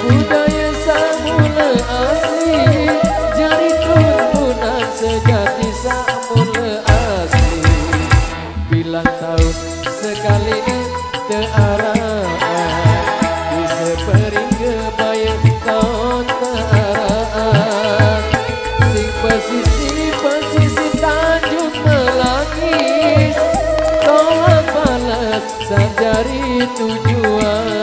Budaya samula asli, jadi turunan sejati samula asli. Bilang tahun sekali tearaan, di sepering kebaya tahun tearaan. Sing pesisi Tanjung Melangis, tolak balas sanjari tujuan.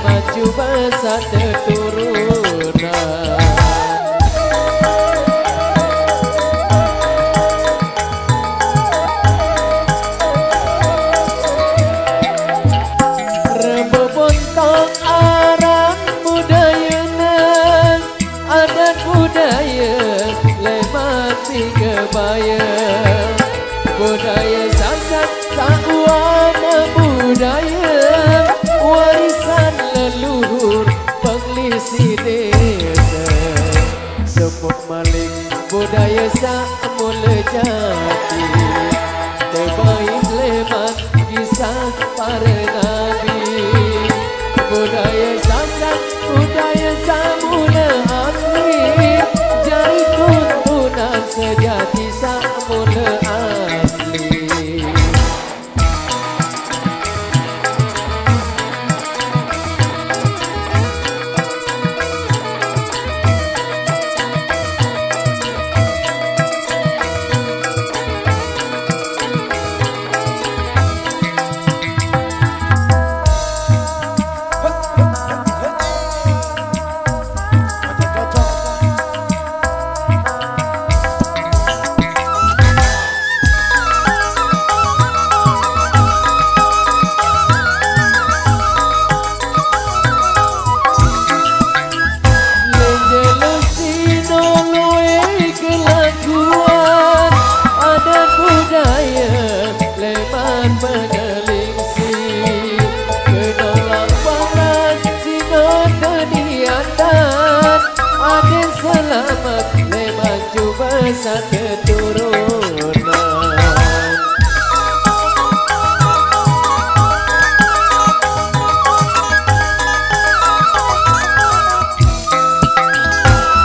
Maju besar keturunan. Rebobontong arang budayana, adat budaya lemat kebaya. Budaya sasak sakwama budaya, warisan leluhur penglisi desa. Sepuk maling budaya samula jati, terbaik lemat kisah para nabi. Budaya sasak, budaya samula asli, jadi tuntunan sejati samula asli. Selamat memaju besar keturunan.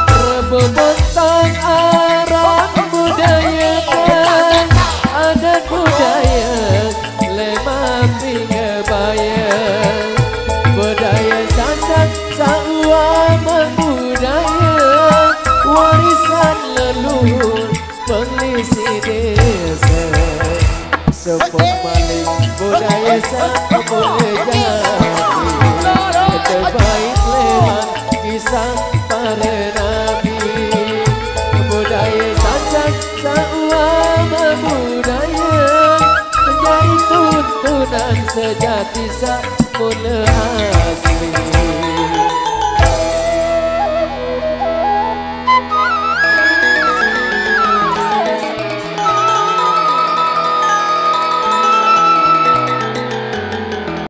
Rebobontong arang budaya dan adat budaya lemat kebaya. Budaya sasak sakwama budaya, warisan leluhur penglisi desa. Sepuk maling budaya samula jati, terbaik lewat kisah para nabi. Budaya sasak sakwama budaya, menjadi tuntunan sejati samula